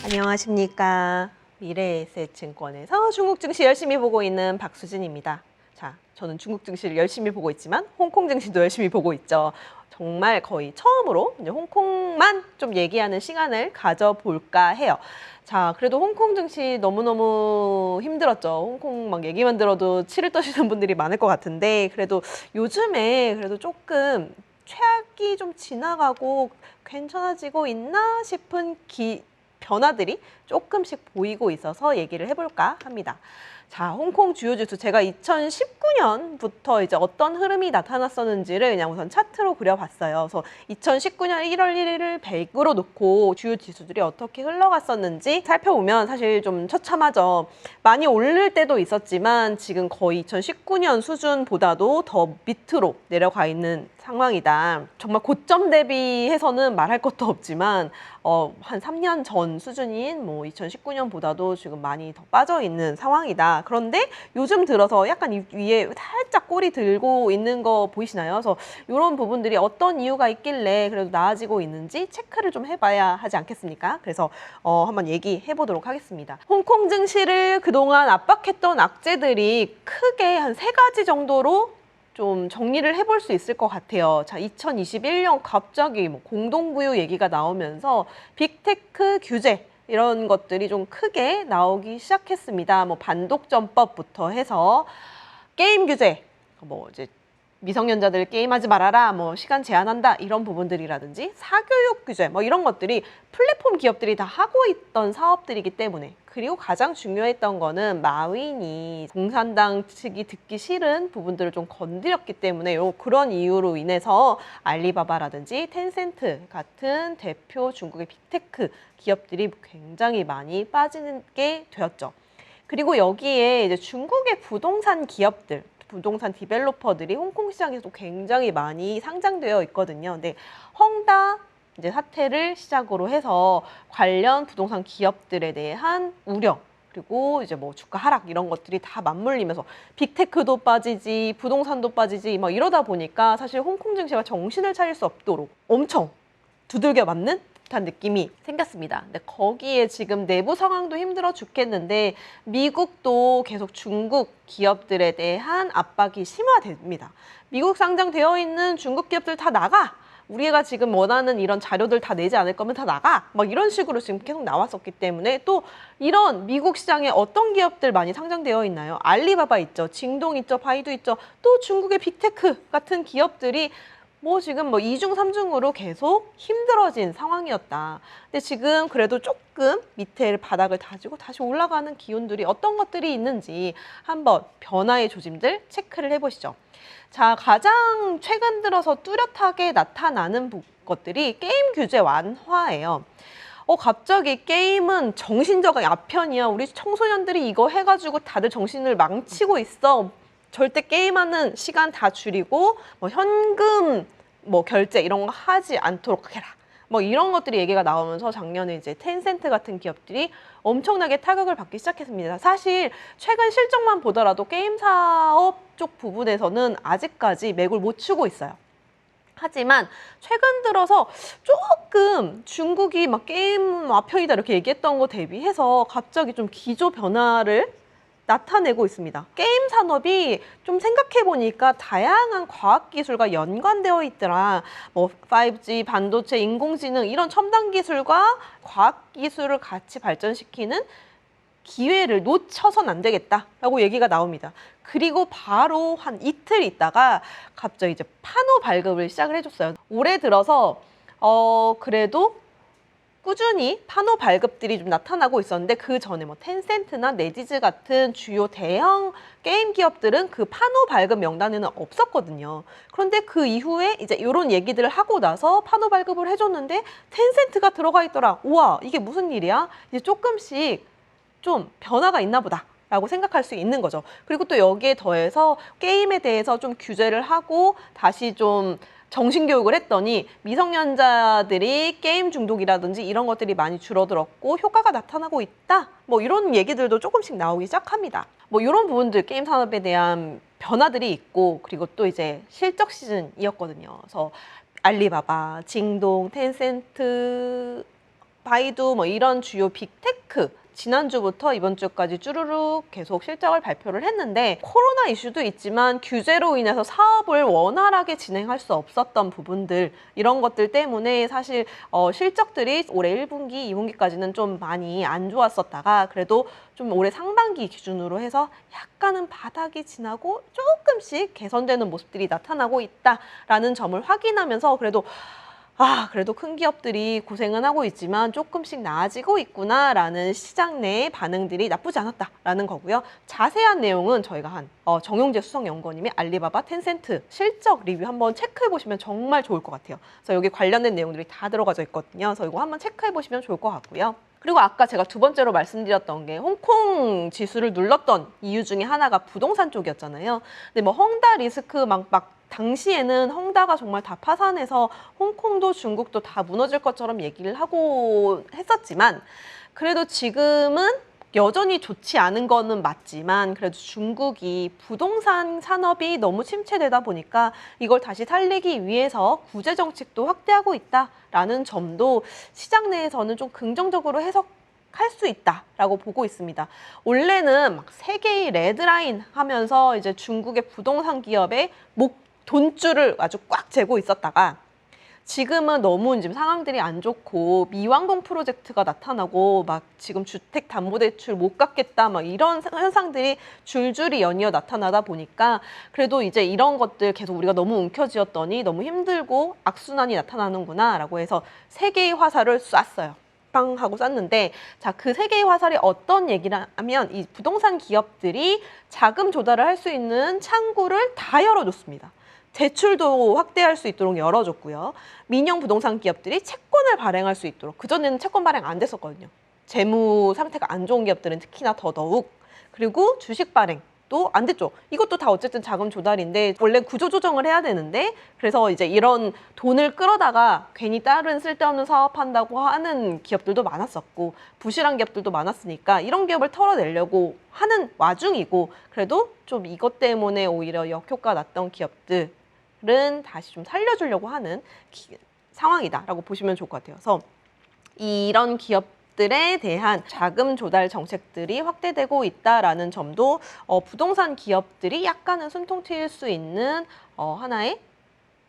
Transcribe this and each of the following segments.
안녕하십니까. 미래에셋증권에서 중국 증시 열심히 보고 있는 박수진입니다. 자, 저는 중국 증시를 열심히 보고 있지만 홍콩 증시도 열심히 보고 있죠. 정말 거의 처음으로 이제 홍콩만 좀 얘기하는 시간을 가져볼까 해요. 자, 그래도 홍콩 증시 너무너무 힘들었죠. 홍콩 막 얘기만 들어도 치를 떠시는 분들이 많을 것 같은데, 그래도 요즘에 그래도 조금 최악이 좀 지나가고 괜찮아지고 있나 싶은 변화들이 조금씩 보이고 있어서 얘기를 해볼까 합니다. 자, 홍콩 주요 지수 제가 2019년부터 이제 어떤 흐름이 나타났었는지를 그냥 우선 차트로 그려봤어요. 그래서 2019년 1월 1일을 100으로 놓고 주요 지수들이 어떻게 흘러갔었는지 살펴보면 사실 좀 처참하죠. 많이 오를 때도 있었지만 지금 거의 2019년 수준보다도 더 밑으로 내려가 있는 상황이다. 정말 고점 대비해서는 말할 것도 없지만 한 3년 전 수준인 뭐 2019년보다도 지금 많이 더 빠져 있는 상황이다. 그런데 요즘 들어서 약간 위에 살짝 꼬리 들고 있는 거 보이시나요? 그래서 이런 부분들이 어떤 이유가 있길래 그래도 나아지고 있는지 체크를 좀 해봐야 하지 않겠습니까? 그래서 한번 얘기해 보도록 하겠습니다. 홍콩 증시를 그동안 압박했던 악재들이 크게 한 3가지 정도로 좀 정리를 해볼 수 있을 것 같아요. 자, 2021년 갑자기 뭐 공동부유 얘기가 나오면서 빅테크 규제 이런 것들이 좀 크게 나오기 시작했습니다. 뭐 반독점법부터 해서 게임 규제, 뭐 이제 미성년자들 게임하지 말아라, 뭐 시간 제한한다 이런 부분들이라든지 사교육 규제 뭐 이런 것들이 플랫폼 기업들이 다 하고 있던 사업들이기 때문에, 그리고 가장 중요했던 거는 마윈이 공산당 측이 듣기 싫은 부분들을 좀 건드렸기 때문에 그런 이유로 인해서 알리바바라든지 텐센트 같은 대표 중국의 빅테크 기업들이 굉장히 많이 빠지게 되었죠. 그리고 여기에 이제 중국의 부동산 기업들, 부동산 디벨로퍼들이 홍콩 시장에서 굉장히 많이 상장되어 있거든요. 근데 헝다 이제 사태를 시작으로 해서 관련 부동산 기업들에 대한 우려, 그리고 이제 뭐 주가 하락 이런 것들이 다 맞물리면서 빅테크도 빠지지 부동산도 빠지지 막 이러다 보니까 사실 홍콩 증시가 정신을 차릴 수 없도록 엄청 두들겨 맞는 듯한 느낌이 생겼습니다. 근데 거기에 지금 내부 상황도 힘들어 죽겠는데 미국도 계속 중국 기업들에 대한 압박이 심화됩니다. 미국 상장되어 있는 중국 기업들 다 나가! 우리가 지금 원하는 이런 자료들 다 내지 않을 거면 다 나가! 막 이런 식으로 지금 계속 나왔었기 때문에, 또 이런 미국 시장에 어떤 기업들 많이 상장되어 있나요? 알리바바 있죠, 징동 있죠, 바이두 있죠, 또 중국의 빅테크 같은 기업들이 뭐 지금 뭐 2중, 3중으로 계속 힘들어진 상황이었다. 근데 지금 그래도 조금 밑에 바닥을 다지고 다시 올라가는 기운들이 어떤 것들이 있는지 한번 변화의 조짐들 체크를 해보시죠. 자, 가장 최근 들어서 뚜렷하게 나타나는 것들이 게임 규제 완화예요. 갑자기 게임은 정신적 아편이야. 우리 청소년들이 이거 해가지고 다들 정신을 망치고 있어. 절대 게임하는 시간 다 줄이고 뭐 현금 뭐 결제 이런 거 하지 않도록 해라. 뭐 이런 것들이 얘기가 나오면서 작년에 이제 텐센트 같은 기업들이 엄청나게 타격을 받기 시작했습니다. 사실 최근 실적만 보더라도 게임 사업 쪽 부분에서는 아직까지 맥을 못 추고 있어요. 하지만 최근 들어서 조금 중국이 막 게임 아편이다 이렇게 얘기했던 거 대비해서 갑자기 좀 기조 변화를 나타내고 있습니다. 게임 산업이 좀 생각해보니까 다양한 과학기술과 연관되어 있더라. 뭐 5G, 반도체, 인공지능 이런 첨단 기술과 과학기술을 같이 발전시키는 기회를 놓쳐선 안 되겠다라고 얘기가 나옵니다. 그리고 바로 한 이틀 있다가 갑자기 이제 판호 발급을 시작을 해줬어요. 올해 들어서 그래도 꾸준히 판호 발급들이 좀 나타나고 있었는데, 그 전에 뭐 텐센트나 네디즈 같은 주요 대형 게임 기업들은 그 판호 발급 명단에는 없었거든요. 그런데 그 이후에 이제 이런 얘기들을 하고 나서 판호 발급을 해줬는데 텐센트가 들어가 있더라. 우와, 이게 무슨 일이야? 이제 조금씩 좀 변화가 있나 보다 라고 생각할 수 있는 거죠. 그리고 또 여기에 더해서 게임에 대해서 좀 규제를 하고 다시 좀 정신교육을 했더니 미성년자들이 게임 중독이라든지 이런 것들이 많이 줄어들었고 효과가 나타나고 있다. 뭐 이런 얘기들도 조금씩 나오기 시작합니다. 뭐 이런 부분들, 게임 산업에 대한 변화들이 있고, 그리고 또 이제 실적 시즌이었거든요. 그래서 알리바바, 징동, 텐센트, 바이두 뭐 이런 주요 빅테크 지난주부터 이번 주까지 쭈루룩 계속 실적을 발표를 했는데 코로나 이슈도 있지만 규제로 인해서 사업을 원활하게 진행할 수 없었던 부분들 이런 것들 때문에 사실 실적들이 올해 1분기, 2분기까지는 좀 많이 안 좋았었다가 그래도 좀 올해 상반기 기준으로 해서 약간은 바닥이 지나고 조금씩 개선되는 모습들이 나타나고 있다라는 점을 확인하면서 그래도 큰 기업들이 고생은 하고 있지만 조금씩 나아지고 있구나라는 시장 내의 반응들이 나쁘지 않았다라는 거고요. 자세한 내용은 저희가 한 정용재 수석연구원님의 알리바바, 텐센트 실적 리뷰 한번 체크해 보시면 정말 좋을 것 같아요. 그래서 여기 관련된 내용들이 다 들어가져 있거든요. 그래서 이거 한번 체크해 보시면 좋을 것 같고요. 그리고 아까 제가 두 번째로 말씀드렸던 게 홍콩 지수를 눌렀던 이유 중에 하나가 부동산 쪽이었잖아요. 근데 뭐 헝다 리스크 막 당시에는 헝다가 정말 다 파산해서 홍콩도 중국도 다 무너질 것처럼 얘기를 하고 했었지만 그래도 지금은 여전히 좋지 않은 거는 맞지만 그래도 중국이 부동산 산업이 너무 침체되다 보니까 이걸 다시 살리기 위해서 구제 정책도 확대하고 있다라는 점도 시장 내에서는 좀 긍정적으로 해석할 수 있다라고 보고 있습니다. 원래는 막 세계의 레드라인 하면서 이제 중국의 부동산 기업의 돈줄을 아주 꽉 재고 있었다가 지금은 너무 지금 상황들이 안 좋고 미완공 프로젝트가 나타나고 막 지금 주택담보대출 못 갚겠다 막 이런 현상들이 줄줄이 연이어 나타나다 보니까 그래도 이제 이런 것들 계속 우리가 너무 움켜쥐었더니 너무 힘들고 악순환이 나타나는구나 라고 해서 세 개의 화살을 쐈어요. 빵 하고 쐈는데 자, 그 세 개의 화살이 어떤 얘기를 하면 이 부동산 기업들이 자금 조달을 할 수 있는 창구를 다 열어줬습니다. 대출도 확대할 수 있도록 열어줬고요. 민영 부동산 기업들이 채권을 발행할 수 있도록 그전에는 채권 발행 안 됐었거든요. 재무 상태가 안 좋은 기업들은 특히나 더더욱 그리고 주식 발행도 안 됐죠. 이것도 다 어쨌든 자금 조달인데 원래 구조조정을 해야 되는데 그래서 이제 이런 돈을 끌어다가 괜히 다른 쓸데없는 사업한다고 하는 기업들도 많았었고 부실한 기업들도 많았으니까 이런 기업을 털어내려고 하는 와중이고 그래도 좀 이것 때문에 오히려 역효과 났던 기업들 은 다시 좀 살려주려고 하는 상황이다라고 보시면 좋을 것 같아요. 그래서 이런 기업들에 대한 자금 조달 정책들이 확대되고 있다라는 점도 부동산 기업들이 약간은 숨통 트일 수 있는 하나의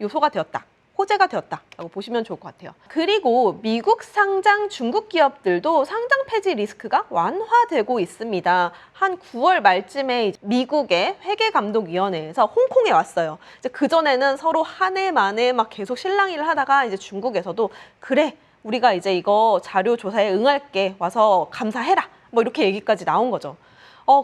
요소가 되었다. 호재가 되었다라고 보시면 좋을 것 같아요. 그리고 미국 상장 중국 기업들도 상장 폐지 리스크가 완화되고 있습니다. 한 9월 말쯤에 미국의 회계감독위원회에서 홍콩에 왔어요. 이제 그전에는 서로 한 해 만에 막 계속 실랑이를 하다가 이제 중국에서도 그래 우리가 이제 이거 자료 조사에 응할게 와서 감사해라 뭐 이렇게 얘기까지 나온 거죠.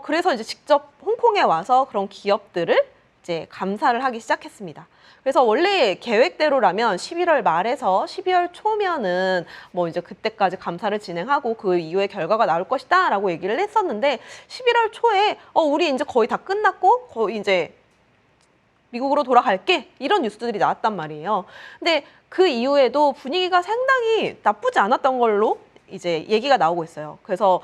그래서 이제 직접 홍콩에 와서 그런 기업들을 이제 감사를 하기 시작했습니다. 그래서 원래 계획대로라면 11월 말에서 12월 초면은 뭐 이제 그때까지 감사를 진행하고 그 이후에 결과가 나올 것이다 라고 얘기를 했었는데 11월 초에 우리 이제 거의 다 끝났고 거의 이제 미국으로 돌아갈게 이런 뉴스들이 나왔단 말이에요. 근데 그 이후에도 분위기가 상당히 나쁘지 않았던 걸로 이제 얘기가 나오고 있어요. 그래서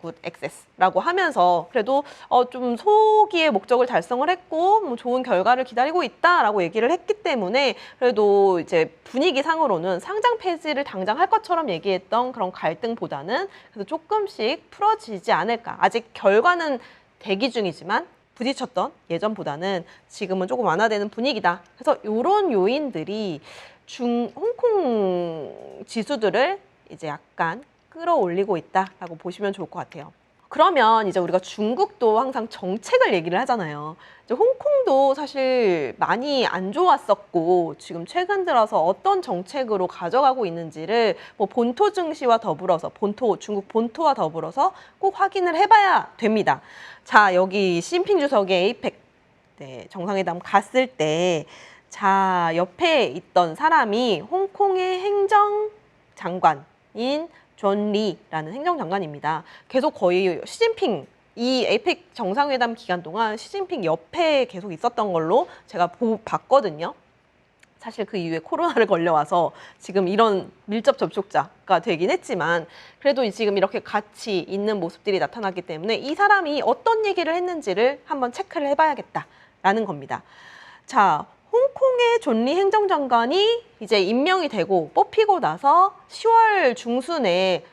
굿 액세스라고 하면서 그래도 좀 소기의 목적을 달성을 했고 뭐 좋은 결과를 기다리고 있다라고 얘기를 했기 때문에 그래도 이제 분위기 상으로는 상장 폐지를 당장 할 것처럼 얘기했던 그런 갈등보다는 그래도 조금씩 풀어지지 않을까. 아직 결과는 대기 중이지만 부딪혔던 예전보다는 지금은 조금 완화되는 분위기다. 그래서 이런 요인들이 홍콩 지수들을 이제 약간 끌어올리고 있다라고 보시면 좋을 것 같아요. 그러면 이제 우리가 중국도 항상 정책을 얘기를 하잖아요. 이제 홍콩도 사실 많이 안 좋았었고 지금 최근 들어서 어떤 정책으로 가져가고 있는지를 뭐 본토 증시와 더불어서 중국 본토와 더불어서 꼭 확인을 해봐야 됩니다. 자, 여기 시진핑 주석의 에이펙 정상회담 갔을 때 자, 옆에 있던 사람이 홍콩의 행정장관인 존 리라는 행정장관입니다. 계속 거의 시진핑 이 에이펙 정상회담 기간 동안 시진핑 옆에 계속 있었던 걸로 제가 봤거든요. 사실 그 이후에 코로나를 걸려와서 지금 이런 밀접 접촉자가 되긴 했지만 그래도 지금 이렇게 같이 있는 모습들이 나타났기 때문에 이 사람이 어떤 얘기를 했는지를 한번 체크를 해봐야겠다라는 겁니다. 자, 홍콩의 존리 행정장관이 이제 임명이 되고 뽑히고 나서 10월 중순에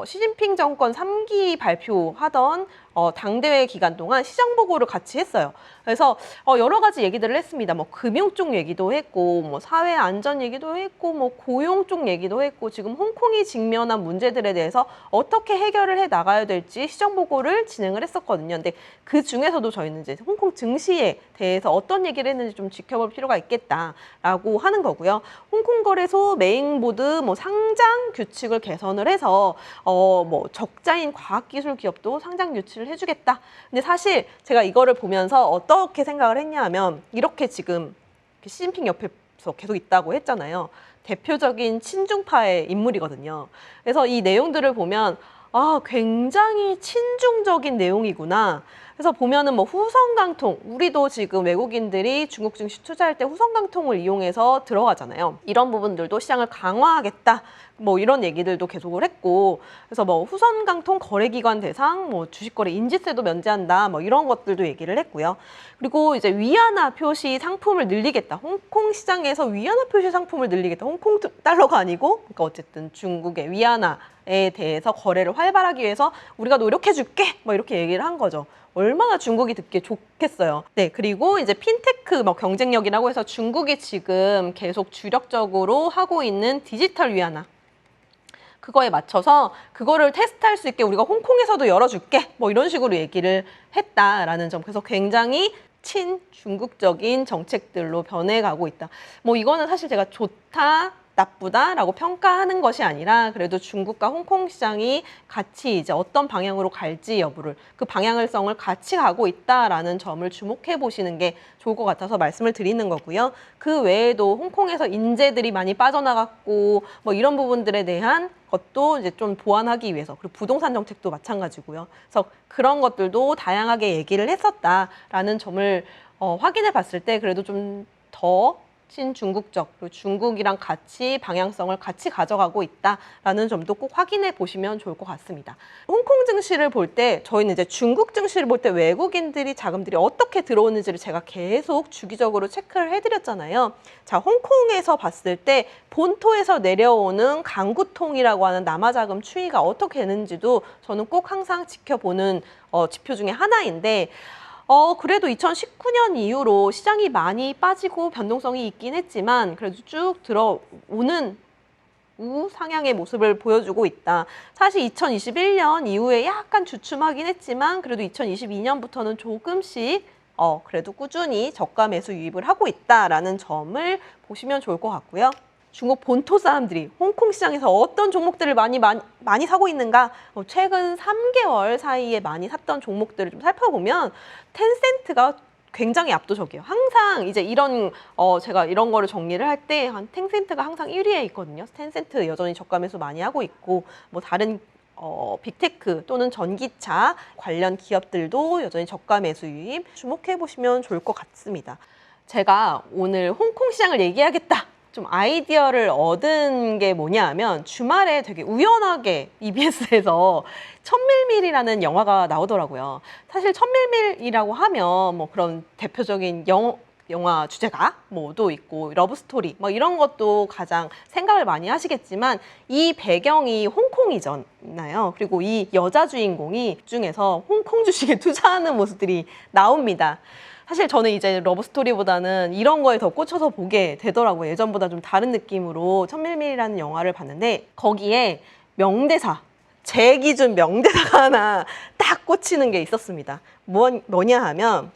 시진핑 정권 3기 발표하던 당대회 기간 동안 시장 보고를 같이 했어요. 그래서 여러 가지 얘기들을 했습니다. 뭐 금융 쪽 얘기도 했고, 뭐 사회 안전 얘기도 했고, 뭐 고용 쪽 얘기도 했고, 지금 홍콩이 직면한 문제들에 대해서 어떻게 해결을 해 나가야 될지 시정 보고를 진행을 했었거든요. 근데 그 중에서도 저희는 이제 홍콩 증시에 대해서 어떤 얘기를 했는지 좀 지켜볼 필요가 있겠다라고 하는 거고요. 홍콩거래소 메인보드 뭐 상장 규칙을 개선을 해서 뭐 적자인 과학기술 기업도 상장 유치를 해주겠다. 근데 사실 제가 이거를 보면서 어떻게 생각을 했냐 하면 이렇게 지금 시진핑 옆에서 계속 있다고 했잖아요. 대표적인 친중파의 인물이거든요. 그래서 이 내용들을 보면 굉장히 친중적인 내용이구나. 그래서 보면은 뭐 후성강통, 우리도 지금 외국인들이 중국 증시 투자할 때 후성강통을 이용해서 들어가잖아요. 이런 부분들도 시장을 강화하겠다. 뭐 이런 얘기들도 계속을 했고, 그래서 뭐 후성강통 거래기관 대상, 뭐 주식거래 인지세도 면제한다, 뭐 이런 것들도 얘기를 했고요. 그리고 이제 위안화 표시 상품을 늘리겠다. 홍콩 시장에서 위안화 표시 상품을 늘리겠다. 홍콩 달러가 아니고, 그러니까 어쨌든 중국의 위안화에 대해서 거래를 활발하기 위해서 우리가 노력해줄게. 뭐 이렇게 얘기를 한 거죠. 얼마나 중국이 듣기 좋겠어요. 네, 그리고 이제 핀테크 뭐 경쟁력이라고 해서 중국이 지금 계속 주력적으로 하고 있는 디지털 위안화. 그거에 맞춰서 그거를 테스트할 수 있게 우리가 홍콩에서도 열어줄게. 뭐 이런 식으로 얘기를 했다라는 점. 그래서 굉장히 친중국적인 정책들로 변해가고 있다. 뭐 이거는 사실 제가 좋다, 나쁘다라고 평가하는 것이 아니라 그래도 중국과 홍콩 시장이 같이 이제 어떤 방향으로 갈지 여부를 그 방향성을 같이 가고 있다라는 점을 주목해 보시는 게 좋을 것 같아서 말씀을 드리는 거고요. 그 외에도 홍콩에서 인재들이 많이 빠져나갔고 뭐 이런 부분들에 대한 것도 이제 좀 보완하기 위해서 그리고 부동산 정책도 마찬가지고요. 그래서 그런 것들도 다양하게 얘기를 했었다라는 점을 확인해 봤을 때 그래도 좀 더 친중국적, 그리고 중국이랑 같이 방향성을 같이 가져가고 있다라는 점도 꼭 확인해 보시면 좋을 것 같습니다. 홍콩 증시를 볼 때 저희는 이제 중국 증시를 볼 때 외국인들이 자금들이 어떻게 들어오는지를 제가 계속 주기적으로 체크를 해드렸잖아요. 자, 홍콩에서 봤을 때 본토에서 내려오는 강구통이라고 하는 남아자금 추이가 어떻게 되는지도 저는 꼭 항상 지켜보는 지표 중에 하나인데 그래도 2019년 이후로 시장이 많이 빠지고 변동성이 있긴 했지만 그래도 쭉 들어오는 우상향의 모습을 보여주고 있다. 사실 2021년 이후에 약간 주춤하긴 했지만 그래도 2022년부터는 조금씩 그래도 꾸준히 저가 매수 유입을 하고 있다라는 점을 보시면 좋을 것 같고요. 중국 본토 사람들이 홍콩 시장에서 어떤 종목들을 많이 사고 있는가 최근 3개월 사이에 많이 샀던 종목들을 좀 살펴보면 텐센트가 굉장히 압도적이에요. 항상 이제 이런 제가 이런 거를 정리를 할 때 텐센트가 항상 1위에 있거든요. 텐센트 여전히 저가 매수 많이 하고 있고 뭐 다른 빅테크 또는 전기차 관련 기업들도 여전히 저가 매수 유입 주목해 보시면 좋을 것 같습니다. 제가 오늘 홍콩 시장을 얘기하겠다. 좀 아이디어를 얻은 게 뭐냐 하면 주말에 되게 우연하게 EBS에서 천밀밀이라는 영화가 나오더라고요. 사실 천밀밀이라고 하면 뭐 그런 대표적인 영화 주제가 뭐도 있고 러브스토리 뭐 이런 것도 가장 생각을 많이 하시겠지만 이 배경이 홍콩이잖아요. 그리고 이 여자 주인공이 중에서 홍콩 주식에 투자하는 모습들이 나옵니다. 사실 저는 이제 러브스토리보다는 이런 거에 더 꽂혀서 보게 되더라고요. 예전보다 좀 다른 느낌으로 천밀밀이라는 영화를 봤는데 거기에 명대사, 제 기준 명대사가 하나 딱 꽂히는 게 있었습니다. 뭐냐 하면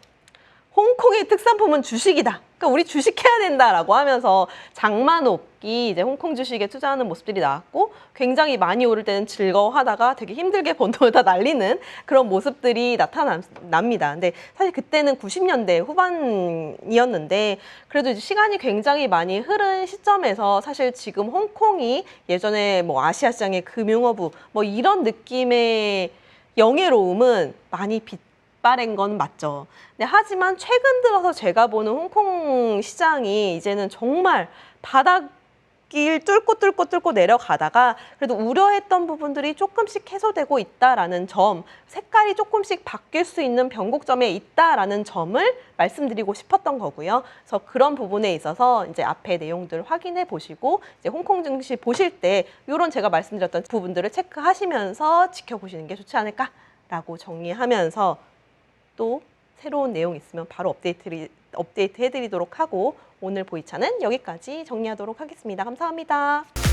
홍콩의 특산품은 주식이다. 그러니까 우리 주식해야 된다라고 하면서 장마 높기 이제 홍콩 주식에 투자하는 모습들이 나왔고 굉장히 많이 오를 때는 즐거워하다가 되게 힘들게 번 돈을 다 날리는 그런 모습들이 나타납니다. 근데 사실 그때는 90년대 후반이었는데 그래도 이제 시간이 굉장히 많이 흐른 시점에서 사실 지금 홍콩이 예전에 뭐 아시아 시장의 금융허브 뭐 이런 느낌의 영예로움은 많이 빠른 건 맞죠. 근데 하지만 최근 들어서 제가 보는 홍콩 시장이 이제는 정말 바닥이 길 뚫고 내려가다가 그래도 우려했던 부분들이 조금씩 해소되고 있다라는 점, 색깔이 조금씩 바뀔 수 있는 변곡점에 있다라는 점을 말씀드리고 싶었던 거고요. 그래서 그런 부분에 있어서 이제 앞에 내용들 확인해 보시고 이제 홍콩 증시 보실 때 이런 제가 말씀드렸던 부분들을 체크하시면서 지켜보시는 게 좋지 않을까라고 정리하면서 또 새로운 내용 있으면 바로 업데이트 해드리도록 하고 오늘 보이차는 여기까지 정리하도록 하겠습니다. 감사합니다.